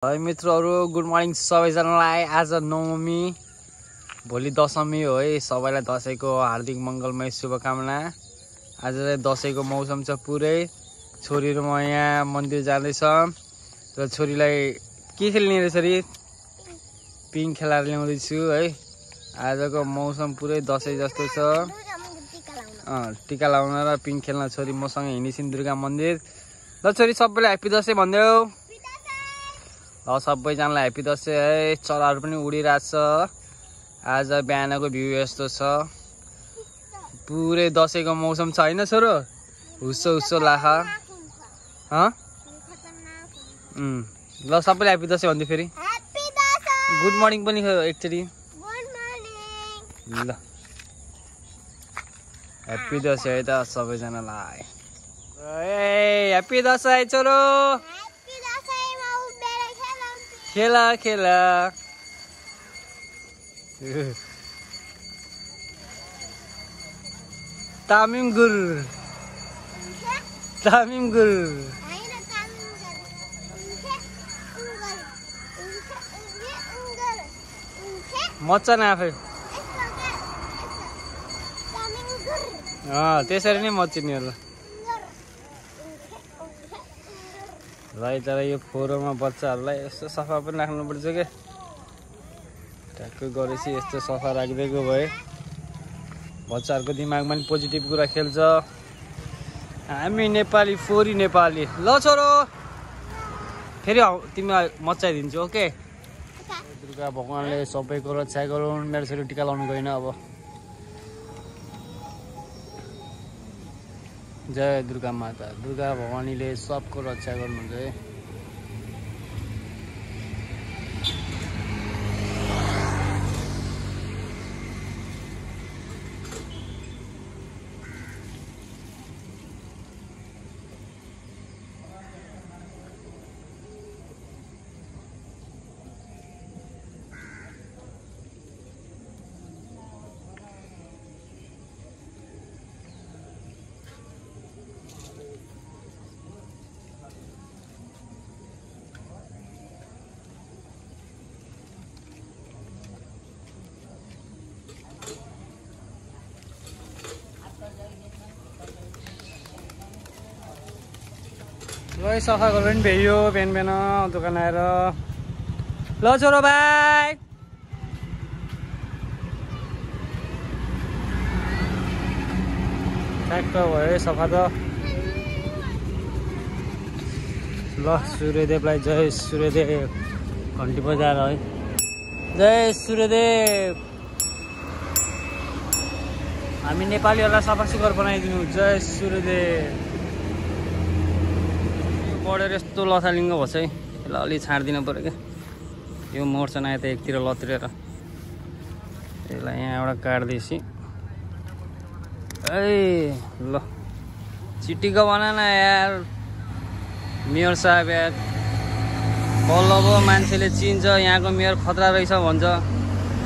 है मित्रहरू good morning सबैजनालाई। आज नवमी, भोलि दशमी हो है। सबैलाई दसैँको हार्दिक मङ्गलमय शुभकामना। आज चाहिँ दसैँको मौसम छ पुरै। छोरीहरू म यहाँ मन्दिर जाँदैछ र छोरीलाई के खेल्ने रहेछ रे, पिङ खेलाएर ल्याउँदैछु है। आजको मौसम पुरै दसैँ जस्तो छ। टिका लाउन र पिङ खेल्न छोरी मसँग हिँडिसिन् दुर्गा मन्दिर। ल छोरी सबैलाई ह्याप्पी दसैँ भनिदेऊ। सबैजनालाई ह्याप्पी दसैँ है। चराहरू पनि उडिरहेछ। आज बिहानको भ्यू यस्तो छ। पुरै दसैँको मौसम छ होइन छोरो? हुस्सो हुस्सो लाख। ल सबैलाई ह्याप्पी दसैँ भन्दै फेरि गुड मर्निङ पनि एकचोटि। ल ह्याप्पी दसैँ है त सबैजनालाई। ह्याप्पी दसैँ छोरो। खेला खेला तामिम गुर मच्छ न आफै। त्यसरी नै मच्चिने होला। भाइ तर यो फोहोरमा बच्चाहरूलाई यस्तो सफा पनि राख्नुपर्छ क्या। ट्याक्कै गरेपछि यस्तो सफा राखिदिएको भए बच्चाहरूको दिमागमा पनि पोजिटिभ कुरा खेल्छ। हामी नेपाली फोरी नेपाली। ल छोरो फेरि तिमीलाई मच्चाइदिन्छु ओके। दुर्गा भगवान्ले सबैको रक्षा गरून्। मेरो छोरी टिका लाउनु गएन अब। जय दुर्गा माता। दुर्गा भवानीले सबको रक्षा गर्नुहुन्छ है। ल सफा गरेर पनि भ्याइयो बिहान बिहान दोकान आएर। ल छोरो भाइ ठ्याक्क भयो सफा त। ल सूर्यदेवलाई जय सूर्यदेव। घन्टी बजाएर है जय सूर्यदेव। हामी नेपालीहरूलाई सफा सुग्घर बनाइदिनु। जय सूर्यदेव। बढेर यस्तो लथालिङ्ग भएछ है। यसलाई अलि छाडिदिनु पऱ्यो क्या। यो मर्छ नआए त एकतिर लत्रेर। यसलाई यहाँबाट काट्दैछु। ल चिटिको बना न यार मेयर साहब यार। बल्ल मान्छेले चिन्छ यहाँको मेयर खतरा रहेछ भन्छ।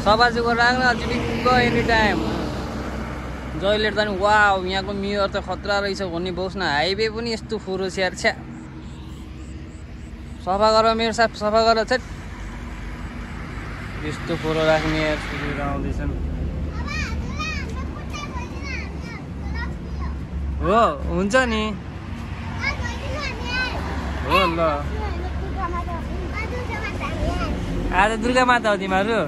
सफा सुग्घर राख्न चिटिक्क एनी टाइम। जहिले त नि वा यहाँको मेयर त खतरा रहेछ भन्ने बोस् न। हाइवे पनि यस्तो फोहोरो स्याहार छ्या। सफा गर मेरो साथ सफा गर छ। यस्तो फोहोरो राख्ने सुरु आउँदैछन् हो। हुन्छ नि हो। ल आज दुर्गा माता हो तिमीहरू।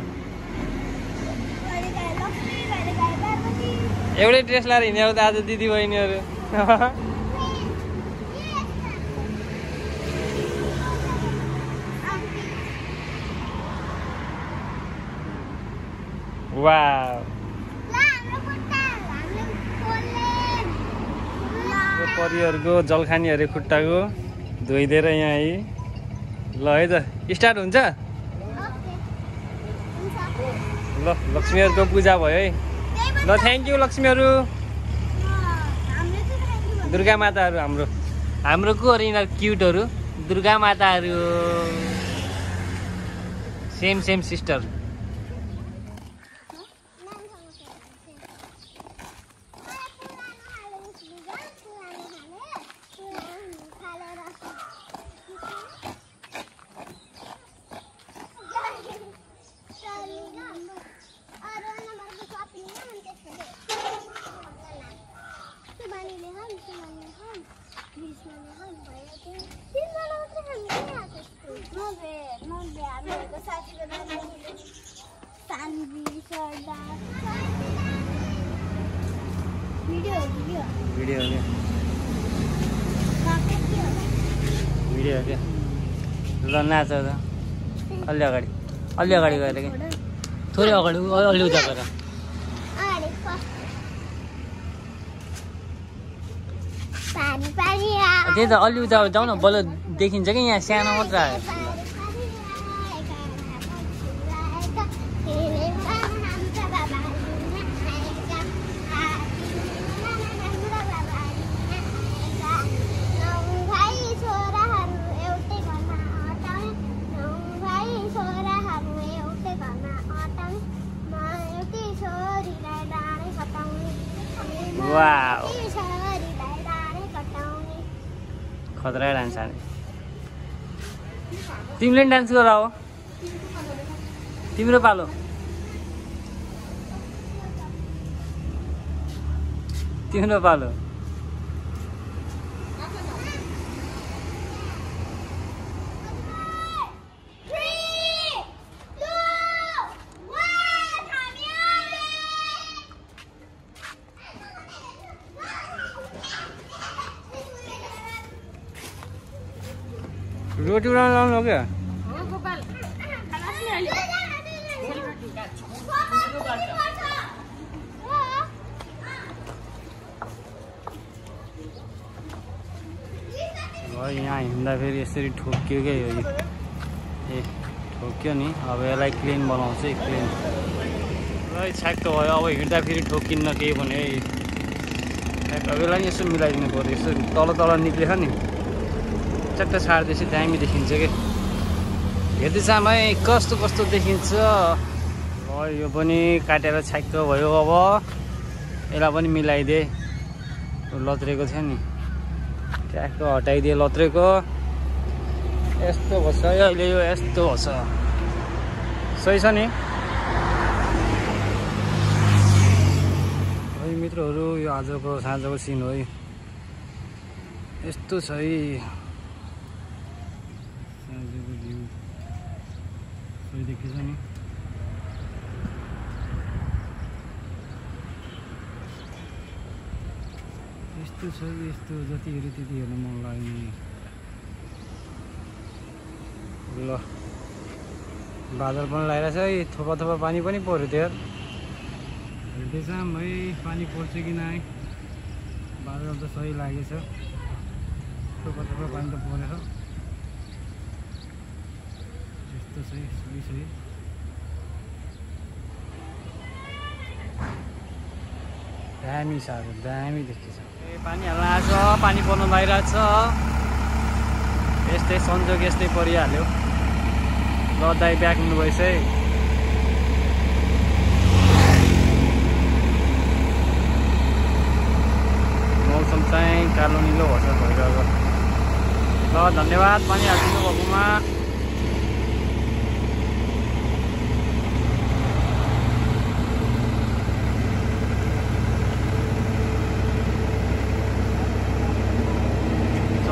एउटै ड्रेस लाएर हिँडेको त आज दिदी बहिनीहरू। वाउ परिहरूको जलखानीहरू खुट्टाको धोइदिएर यहाँ है। ल है त स्टार्ट हुन्छ। ल लक्ष्मीहरूको पूजा भयो है। ल थ्याङ्क यू लक्ष्मीहरू। दुर्गा माताहरू हाम्रो को अरे यिनीहरू क्युटहरू दुर्गा माताहरू। Same sister. भिडियो क्या ल नाच त अलि अगाडि गएर कि थोरै अगाडि अलि उता गएर त्यही त अलि उता जाऊ न बल्ल देखिन्छ कि यहाँ सानो मात्र आयो वाउ खतरा डान्स हाने तिमीले पनि डान्स गर हो तिम्रो पालो रोटी बनाउन लाउनु हो क्या यहाँ हिँड्दाखेरि यसरी ठोक्यो क्या यो ए ठोक्यो नि अब यसलाई क्लिन बनाउँछ क्लिन ल छ्याक्क भयो अब हिँड्दाखेरि ठोकिन्न केही भने अब यसलाई नि यसो मिलाइदिनु पर्यो यसो तल निक्लेछ नि चट्ट छाड्दैछ दामी देखिन्छ कि हेर्दैछ आमा कस्तो देखिन्छ यो पनि काटेर छ्याक्क भयो अब यसलाई पनि मिलाइदिए लत्रेको थियो नि ट्याक्क हटाइदिए लत्रेको यस्तो भन्छ अहिले यो यस्तो भन्छ सही छ नि है मित्रहरू यो आजको साँझको सिन हो यस्तो छ है देखिन्छ नि यस्तो छ यस्तो जति हेऱ्यो त्यति हेर्न मन लाग्ने ल बादल पनि लगाइरहेछ है थोपा पानी पनि पर्यो त्यो हेर्दैछ है पानी पर्छ कि नै बादल त सही लागेछ थोपा पानी त परेछ सही दामी छ दामी देखिन्छ पानी हाल्न आएको छ पानी पर्न लागिरहेको छ यस्तै संजोग यस्तै परिहाल्यो ल दाइ ब्याक हुनुभएछ है मौसम चाहिँ कालो निलो भन्छ भइरहेको ल धन्यवाद पानी हालिदिनु भएकोमा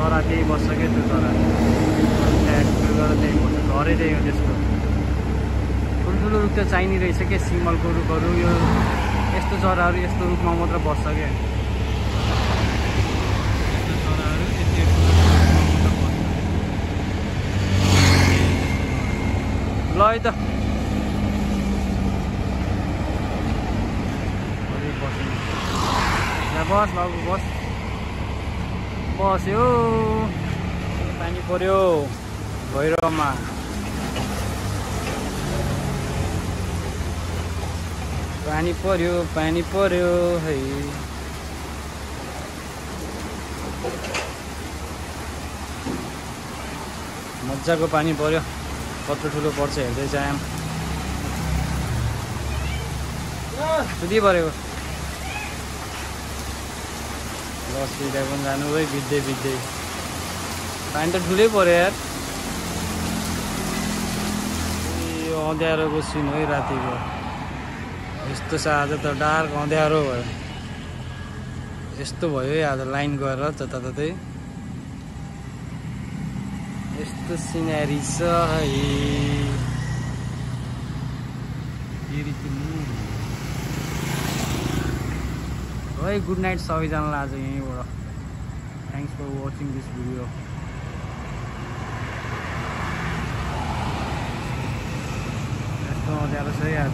चरा त्यही बस्छ क्या त्यो चरा त्यही बस्छ घरै त्यही हो त्यसको ठुल्ठुलो रुख त चाहिने रहेछ क्या सिमलको रुखहरू यो यस्तो चराहरू यस्तो रुखमा मात्र बस्छ क्या चराहरू ल है त बस बाबु बस बस्यो पानी पर्यो भैरवमा पानी पर्यो है मजाको पानी पर्यो कत्रो ठुलो पर्छ हेर्दै जाम सुधी परेको सिधा पनि जानु है बित्दै पानी त ठुलै पर्यो यार यो अँध्यारोको सिन है रातिको यस्तो छ आज त डार्क अँध्यारो भयो यस्तो भयो है आज लाइन गएर जताततै यस्तो सिनेरी छ है गुड नाइट सबैजनालाई आज यहीँबाट thanks for watching this video यस्तो अँध्यारो छ यार